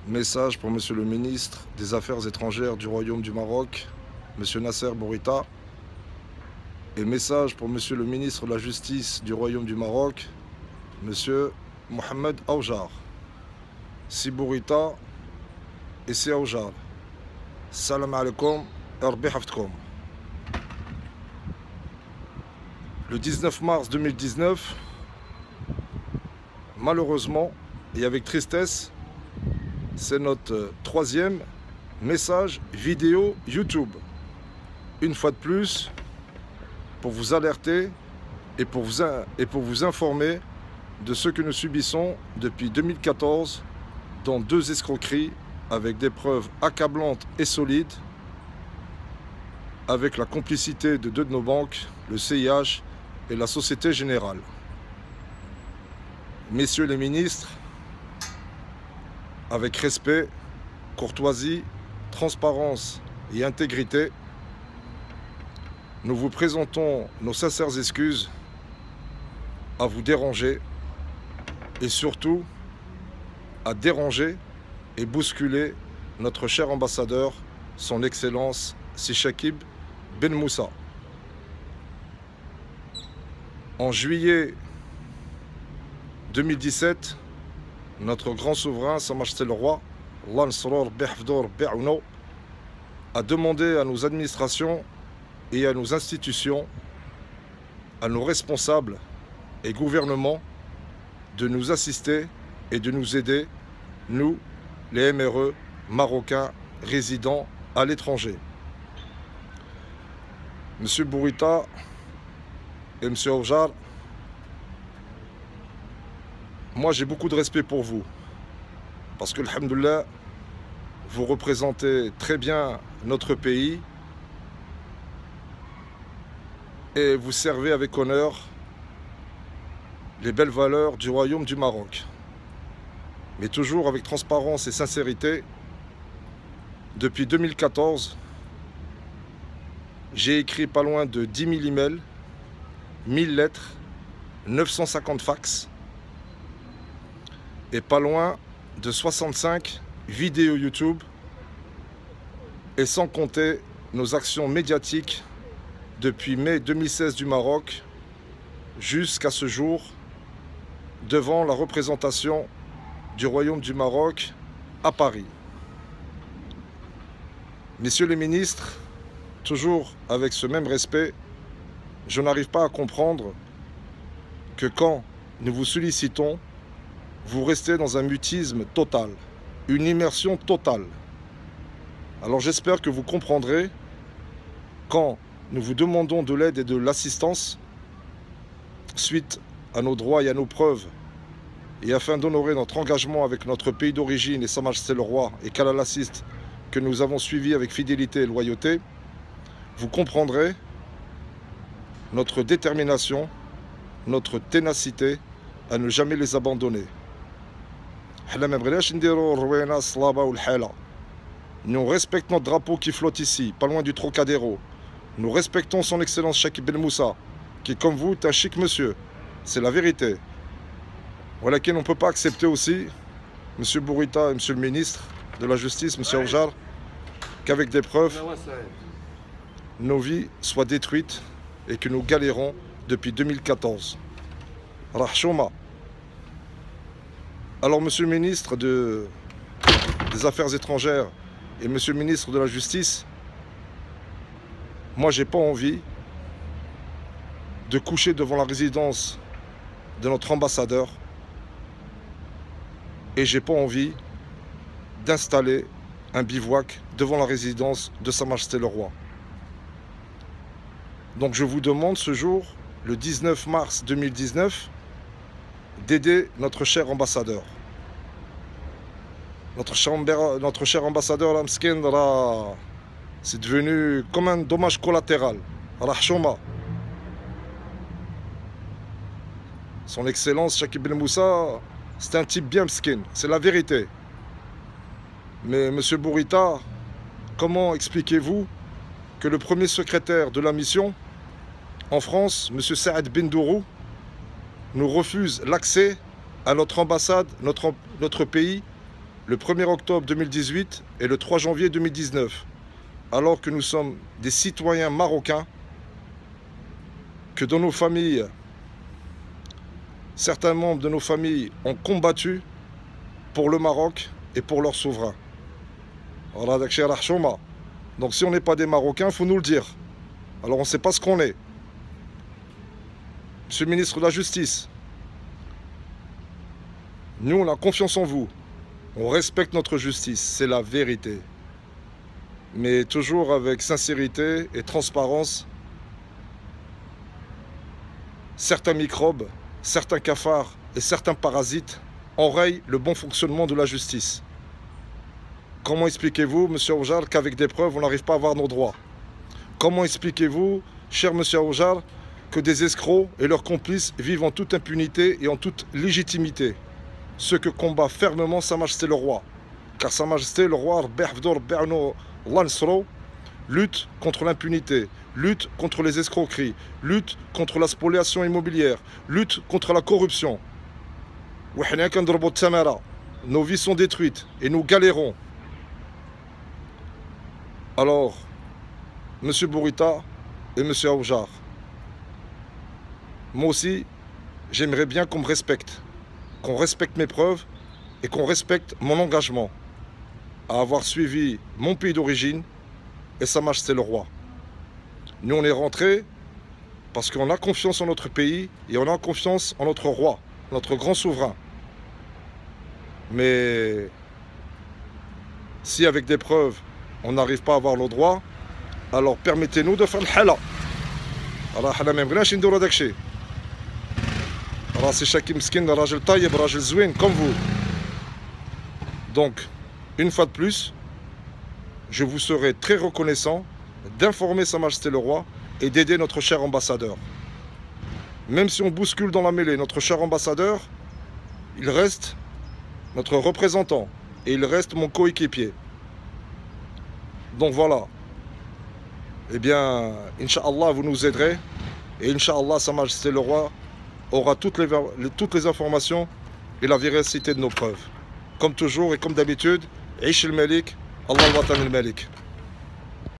Message pour Monsieur le ministre des Affaires étrangères du Royaume du Maroc, Monsieur Nasser Bourita. Et message pour Monsieur le ministre de la Justice du Royaume du Maroc, Monsieur Mohamed Aoujar. Si Bourita et si Aoujar. Salam alaikum, Rabbi hafidkoum. Le 19 mars 2019, malheureusement et avec tristesse, c'est notre troisième message vidéo YouTube. Une fois de plus, pour vous alerter et pour vous informer de ce que nous subissons depuis 2014 dans deux escroqueries avec des preuves accablantes et solides, avec la complicité de deux de nos banques, le CIH et la Société Générale. Messieurs les ministres, avec respect, courtoisie, transparence et intégrité, nous vous présentons nos sincères excuses à vous déranger et surtout à déranger et bousculer notre cher ambassadeur, son Excellence Si Chakib Ben Moussa. En juillet 2017, notre grand souverain, Sa Majesté le Roi, Allah Nsrour Bihfdour Bi'ouno, a demandé à nos administrations et à nos institutions, à nos responsables et gouvernements, de nous assister et de nous aider, nous, les MRE marocains résidant à l'étranger. Monsieur Bourita et Monsieur Aoujar, moi j'ai beaucoup de respect pour vous, parce que, alhamdoulilah, vous représentez très bien notre pays et vous servez avec honneur les belles valeurs du Royaume du Maroc. Mais toujours avec transparence et sincérité, depuis 2014, j'ai écrit pas loin de 10 000 emails, 1000 lettres, 950 fax et pas loin de 65 vidéos YouTube, et sans compter nos actions médiatiques depuis mai 2016 du Maroc jusqu'à ce jour devant la représentation du Royaume du Maroc à Paris. Messieurs les ministres, toujours avec ce même respect, je n'arrive pas à comprendre que quand nous vous sollicitons, vous restez dans un mutisme total, une immersion totale. Alors j'espère que vous comprendrez, quand nous vous demandons de l'aide et de l'assistance, suite à nos droits et à nos preuves, et afin d'honorer notre engagement avec notre pays d'origine et Sa Majesté le Roi et qu'Allah l'assiste, que nous avons suivi avec fidélité et loyauté, vous comprendrez notre détermination, notre ténacité à ne jamais les abandonner. Nous respectons notre drapeau qui flotte ici, pas loin du Trocadéro. Nous respectons son Excellence Chakib Ben Moussa, qui comme vous est un chic monsieur. C'est la vérité. Voilà qu'on ne peut pas accepter aussi, Monsieur Bourita et Monsieur le ministre de la Justice, Monsieur Aoujar, qu'avec des preuves, nos vies soient détruites et que nous galérons depuis 2014. Rahchouma. Alors, Monsieur le ministre des Affaires étrangères et Monsieur le ministre de la Justice, moi, j'ai pas envie de coucher devant la résidence de notre ambassadeur et j'ai pas envie d'installer un bivouac devant la résidence de Sa Majesté le Roi. Donc je vous demande ce jour, le 19 mars 2019, d'aider notre cher ambassadeur. Notre cher ambassadeur Amskin, c'est devenu comme un dommage collatéral. Rahchouma. Son Excellence Chakib Ben Moussa, c'est un type bien mskin, c'est la vérité. Mais Monsieur Bourita, comment expliquez-vous que le premier secrétaire de la mission en France, Monsieur Saad Bendourou, nous refuse l'accès à notre ambassade, notre pays, le 1er octobre 2018 et le 3 janvier 2019, alors que nous sommes des citoyens marocains, que dans nos familles, certains membres de nos familles ont combattu pour le Maroc et pour leur souverain. Donc si on n'est pas des Marocains, il faut nous le dire. Alors on ne sait pas ce qu'on est. Monsieur le ministre de la Justice, nous on a confiance en vous. On respecte notre justice, c'est la vérité. Mais toujours avec sincérité et transparence, certains microbes, certains cafards et certains parasites enrayent le bon fonctionnement de la justice. Comment expliquez-vous, monsieur Aoujar, qu'avec des preuves, on n'arrive pas à avoir nos droits? Comment expliquez-vous, cher monsieur Aoujar, que des escrocs et leurs complices vivent en toute impunité et en toute légitimité? Ce que combat fermement Sa Majesté le Roi. Car Sa Majesté le Roi lutte contre l'impunité, lutte contre les escroqueries, lutte contre la spoliation immobilière, lutte contre la corruption. Nos vies sont détruites et nous galérons. Alors, monsieur Bourita et monsieur Aoujar, moi aussi, j'aimerais bien qu'on me respecte mes preuves et qu'on respecte mon engagement à avoir suivi mon pays d'origine et Sa Majesté le Roi. Nous, on est rentrés parce qu'on a confiance en notre pays et on a confiance en notre roi, notre grand souverain. Mais si avec des preuves, on n'arrive pas à avoir nos droits, alors permettez-nous de faire le hala. Alors, حنا ما بغيناش نديرو هذاك الشيء. راسي شاكي مسكين راجل طيب راجل زوين comme vous. Donc, une fois de plus, je vous serai très reconnaissant d'informer Sa Majesté le Roi et d'aider notre cher ambassadeur. Même si on bouscule dans la mêlée notre cher ambassadeur, il reste notre représentant et il reste mon coéquipier. Donc voilà. Eh bien, Inch'Allah, vous nous aiderez et Inch'Allah, Sa Majesté le Roi aura toutes les informations et la véracité de nos preuves. Comme toujours et comme d'habitude, Ish el Malik, Allah al-Watan el Malik.